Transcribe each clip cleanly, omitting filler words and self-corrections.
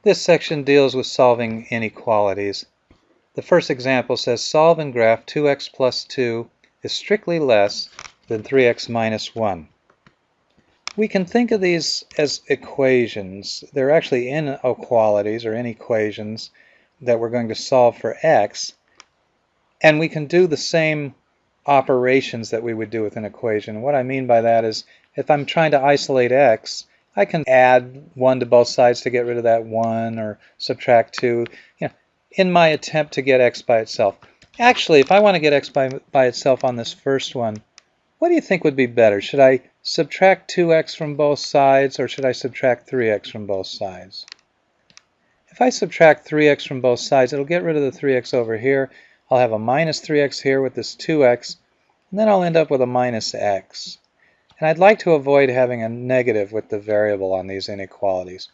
This section deals with solving inequalities. The first example says solve and graph 2x plus 2 is strictly less than 3x minus 1. We can think of these as equations. They're actually inequalities or inequations that we're going to solve for x, and we can do the same operations that we would do with an equation. What I mean by that is if I'm trying to isolate x, I can add 1 to both sides to get rid of that 1 or subtract 2, in my attempt to get x by itself. Actually, if I want to get x by itself on this first one, what do you think would be better? Should I subtract 2x from both sides, or should I subtract 3x from both sides? If I subtract 3x from both sides, it'll get rid of the 3x over here. I'll have a minus 3x here with this 2x, and then I'll end up with a minus x. And I'd like to avoid having a negative with the variable on these inequalities.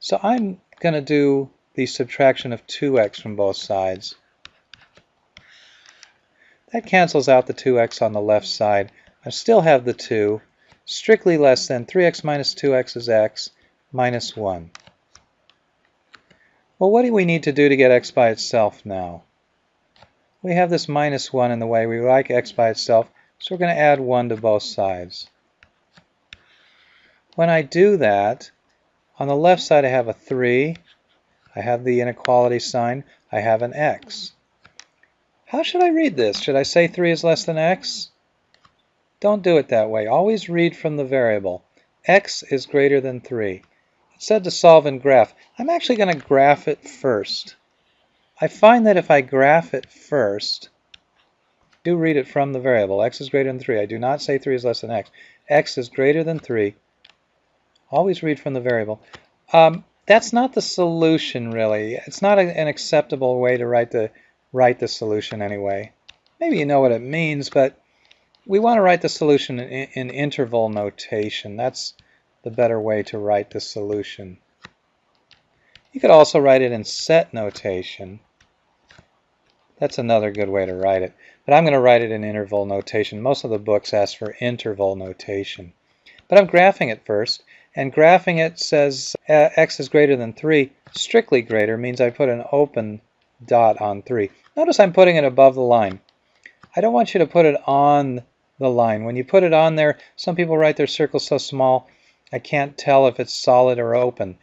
So I'm going to do the subtraction of 2x from both sides. That cancels out the 2x on the left side. I still have the 2. Strictly less than 3x minus 2x is x minus 1. Well, what do we need to do to get x by itself now? We have this minus 1 in the way. We like x by itself, so we're going to add 1 to both sides. When I do that, on the left side I have a 3. I have the inequality sign. I have an x. How should I read this? Should I say 3 is less than x? Don't do it that way. Always read from the variable. X is greater than 3. It said to solve and graph. I'm actually going to graph it first. I find that if I graph it first, do read it from the variable. X is greater than 3. I do not say 3 is less than x. X is greater than 3. Always read from the variable. That's not the solution, really. It's not an acceptable way to write the solution anyway. Maybe you know what it means, but we want to write the solution in interval notation. That's the better way to write the solution. You could also write it in set notation. That's another good way to write it. But I'm going to write it in interval notation. Most of the books ask for interval notation. But I'm graphing it first. And graphing it says x is greater than 3. Strictly greater means I put an open dot on 3. Notice I'm putting it above the line. I don't want you to put it on the line. When you put it on there, some people write their circles so small I can't tell if it's solid or open.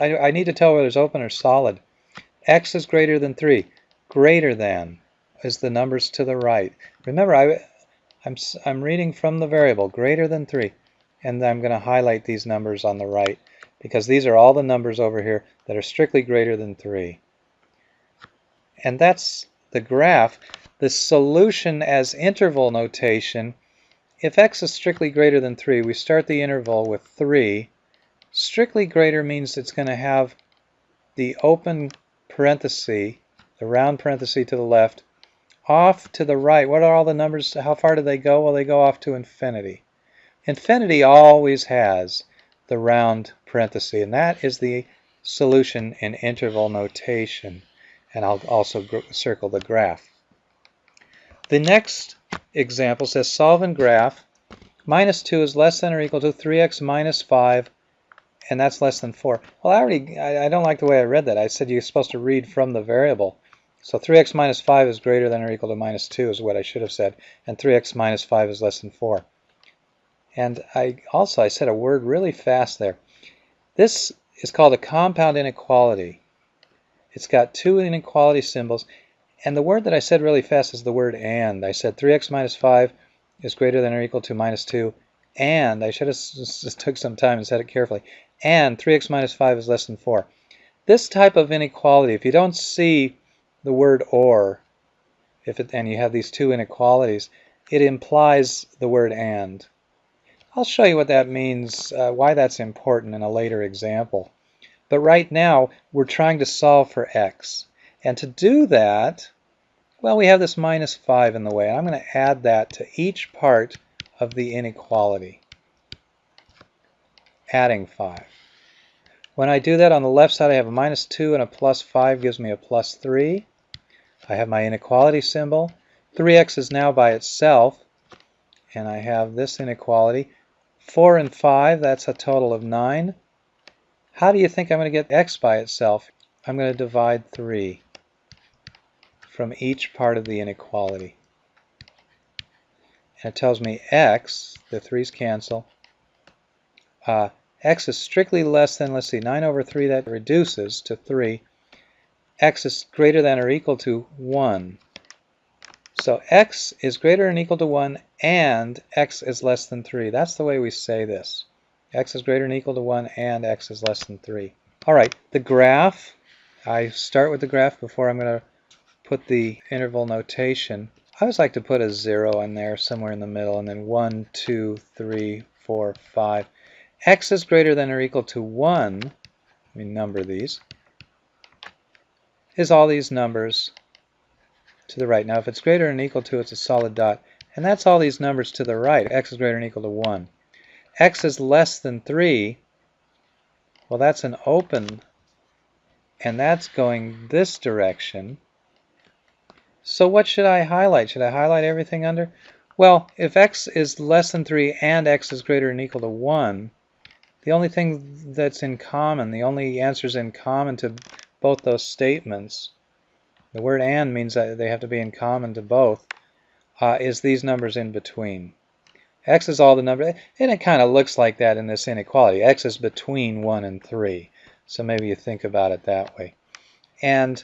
I need to tell whether it's open or solid. X is greater than 3. Greater than is the numbers to the right. Remember, I'm reading from the variable, greater than 3. And I'm going to highlight these numbers on the right because these are all the numbers over here that are strictly greater than 3. And that's the graph. The solution as interval notation, if x is strictly greater than 3, we start the interval with 3. Strictly greater means it's going to have the open parenthesis, the round parenthesis to the left, off to the right. What are all the numbers? How far do they go? Well, they go off to infinity. Infinity always has the round parenthesis, and that is the solution in interval notation. And I'll also circle the graph. The next example says solve and graph. Minus 2 is less than or equal to 3x minus 5, and that's less than 4. Well, I don't like the way I read that. I said you're supposed to read from the variable. So 3x minus 5 is greater than or equal to minus 2 is what I should have said, and 3x minus 5 is less than 4. And I said a word really fast there. This is called a compound inequality. It's got two inequality symbols, and the word that I said really fast is the word and. I said 3x minus 5 is greater than or equal to minus 2, and I should have just took some time and said it carefully, and 3x minus 5 is less than 4. This type of inequality, if you don't see the word or, and you have these two inequalities, it implies the word and. I'll show you what that means, why that's important in a later example. But right now, we're trying to solve for x. And to do that, well, we have this minus 5 in the way. I'm going to add that to each part of the inequality. Adding 5. When I do that, on the left side, I have a minus 2 and a plus 5 gives me a plus 3. I have my inequality symbol. 3x is now by itself, and I have this inequality. 4 and 5, that's a total of 9. How do you think I'm going to get x by itself? I'm going to divide 3 from each part of the inequality. And it tells me x, the 3's cancel, x is strictly less than, let's see, 9 over 3, that reduces to 3. X is greater than or equal to 1. So x is greater than or equal to 1 and x is less than 3. That's the way we say this. X is greater than or equal to 1 and x is less than 3. All right, the graph. I start with the graph before I'm going to put the interval notation. I always like to put a 0 in there somewhere in the middle, and then 1, 2, 3, 4, 5. X is greater than or equal to 1. Let me number these. Is all these numbers to the right. Now if it's greater than or equal to, it's a solid dot. And that's all these numbers to the right. X is greater than or equal to 1. X is less than 3. Well, that's an open, and that's going this direction. So what should I highlight? Should I highlight everything under? Well, if x is less than 3 and x is greater than or equal to 1, the only thing that's in common, the only answers in common to both those statements, the word and means that they have to be in common to both, is these numbers in between. X is all the numbers, and it kind of looks like that in this inequality. X is between 1 and 3, so maybe you think about it that way. And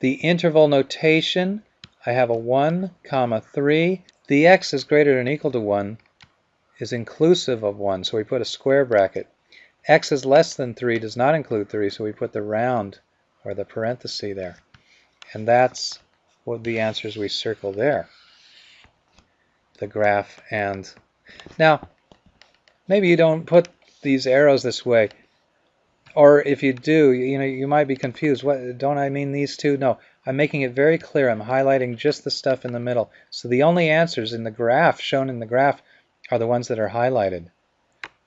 the interval notation, I have a 1, comma 3. The x is greater than or equal to 1 is inclusive of 1, so we put a square bracket. X is less than 3 does not include 3, so we put the round or the parenthesis there. And that's what the answers we circle there. The graph. And now maybe you don't put these arrows this way, or if you do, you might be confused. What, don't I mean these two? No, I'm making it very clear. I'm highlighting just the stuff in the middle. So the only answers in the graph, shown in the graph, are the ones that are highlighted.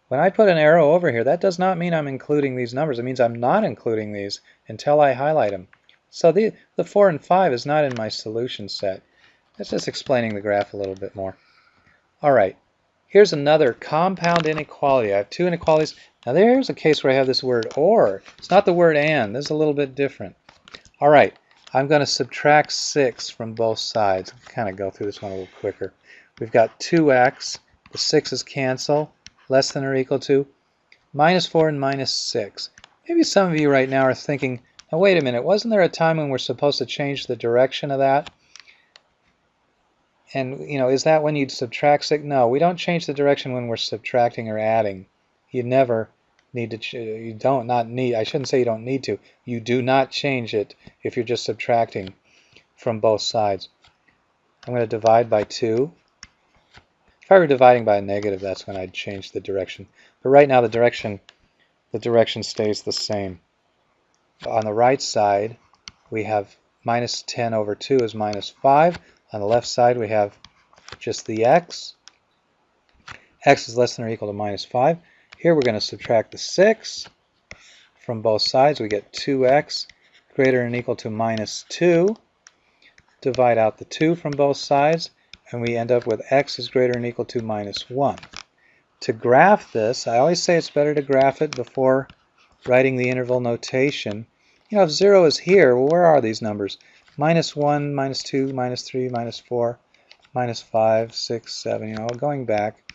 When I put an arrow over here, that does not mean I'm including these numbers. It means I'm not including these until I highlight them. So the 4 and 5 is not in my solution set. That's just explaining the graph a little bit more. All right, here's another compound inequality. I have two inequalities. Now there's a case where I have this word or. It's not the word and. This is a little bit different. All right, I'm going to subtract 6 from both sides. I'll kind of go through this one a little quicker. We've got 2x. The 6's cancel. Less than or equal to minus 4 and minus 6. Maybe some of you right now are thinking, now wait a minute, wasn't there a time when we're supposed to change the direction of that? And, is that when you'd subtract 6? No, we don't change the direction when we're subtracting or adding. You never need to, I shouldn't say you don't need to. You do not change it if you're just subtracting from both sides. I'm going to divide by 2. If I were dividing by a negative, that's when I'd change the direction. But right now the direction stays the same. On the right side, we have minus 10 over 2 is minus 5. On the left side, we have just the x. X is less than or equal to minus 5. Here we're going to subtract the 6 from both sides. We get 2x greater than or equal to minus 2. Divide out the 2 from both sides, and we end up with x is greater than or equal to minus 1. To graph this, I always say it's better to graph it before writing the interval notation. If 0 is here, well, where are these numbers? Minus 1, minus 2, minus 3, minus 4, minus 5, 6, 7, going back.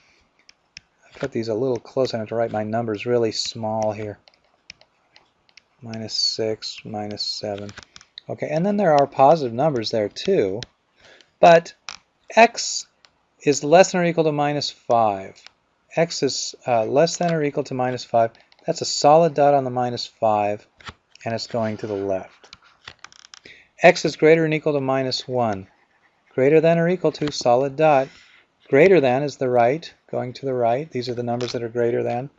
I put these a little close. I have to write my numbers really small here. Minus 6, minus 7. Okay, and then there are positive numbers there too. But x is less than or equal to minus 5. X is less than or equal to minus 5. That's a solid dot on the minus 5, and it's going to the left. X is greater than or equal to minus 1. Greater than or equal to, solid dot. Greater than is the right, going to the right. These are the numbers that are greater than.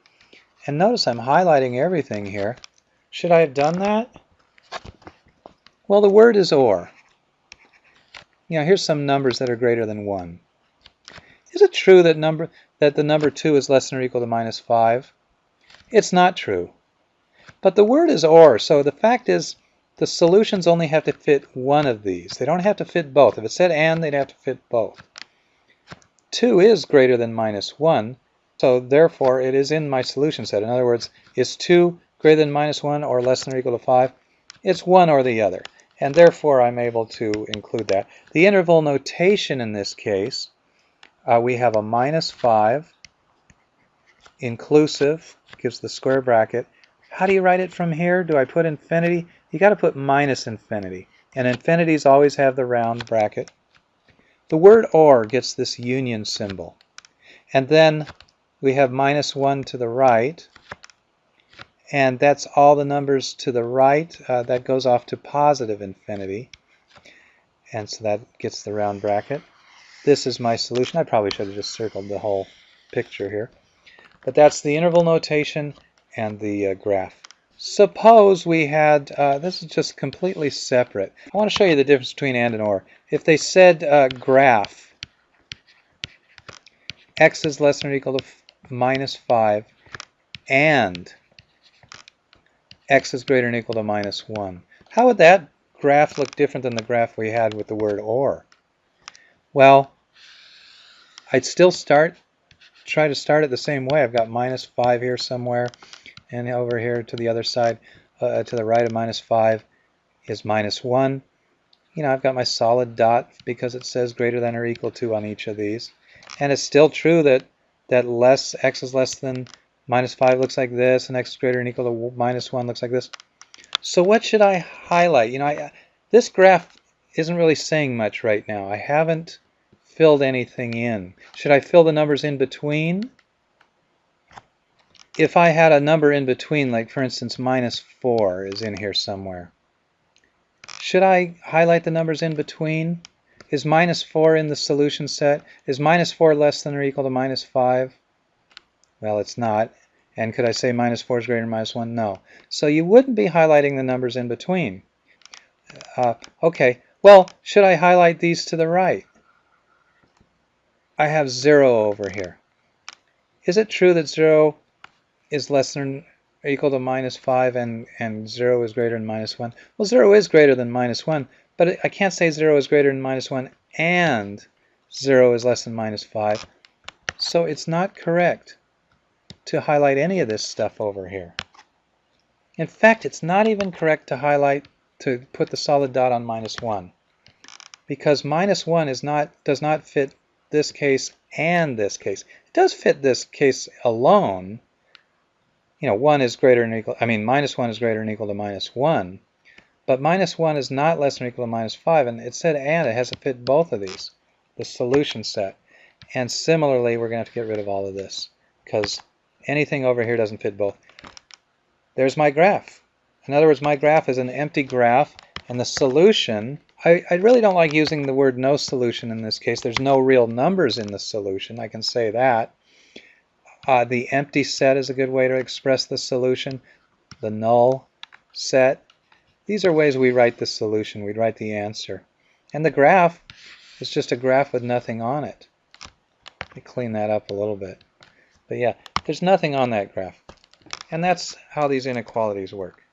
And notice I'm highlighting everything here. Should I have done that? Well, the word is or. Here's some numbers that are greater than 1. Is it true that the number 2 is less than or equal to minus 5? It's not true. But the word is or, so the fact is the solutions only have to fit one of these. They don't have to fit both. If it said and, they'd have to fit both. 2 is greater than minus 1, so therefore it is in my solution set. In other words, is 2 greater than -1 or less than or equal to 5, it's one or the other. And therefore, I'm able to include that. The interval notation in this case, we have a -5 inclusive, gives the square bracket. How do you write it from here? Do I put infinity? You got to put minus infinity. And infinities always have the round bracket. The word or gets this union symbol. And then we have -1 to the right. And that's all the numbers to the right. That goes off to positive infinity. And so that gets the round bracket. This is my solution. I probably should have just circled the whole picture here. But that's the interval notation and the graph. Suppose we had, this is just completely separate. I want to show you the difference between and or. If they said graph, x is less than or equal to -5, and x is greater than or equal to -1. How would that graph look different than the graph we had with the word or? Well, I'd still try to start it the same way. I've got -5 here somewhere, and over here to the other side, to the right of -5 is -1. You know, I've got my solid dot because it says greater than or equal to on each of these. And it's still true that x is less than -5 looks like this, and x is greater than or equal to -1 looks like this. So what should I highlight? You know, this graph isn't really saying much right now. I haven't filled anything in. Should I fill the numbers in between? If I had a number in between, like for instance -4 is in here somewhere, should I highlight the numbers in between? Is -4 in the solution set? Is -4 less than or equal to -5? Well, it's not. And could I say -4 is greater than -1? No. So you wouldn't be highlighting the numbers in between. Okay, well, should I highlight these to the right? I have 0 over here. Is it true that 0 is less than or equal to -5 and 0 is greater than -1? Well, 0 is greater than -1, but I can't say 0 is greater than -1 and 0 is less than -5. So it's not correct to highlight any of this stuff over here. In fact, it's not even correct to put the solid dot on -1, because -1 does not fit this case and this case. It does fit this case alone. You know, -1 is greater than or equal than or equal to -1, but -1 is not less than or equal to -5, and it said and, it has to fit both of these, the solution set. And similarly, we're going to have to get rid of all of this, because anything over here doesn't fit both. There's my graph. In other words, my graph is an empty graph, and the solution, I really don't like using the word no solution in this case. There's no real numbers in the solution, I can say that. The empty set is a good way to express the solution. The null set. These are ways we write the solution. We write the answer. And the graph is just a graph with nothing on it. Let me clean that up a little bit. But yeah, there's nothing on that graph. And that's how these inequalities work.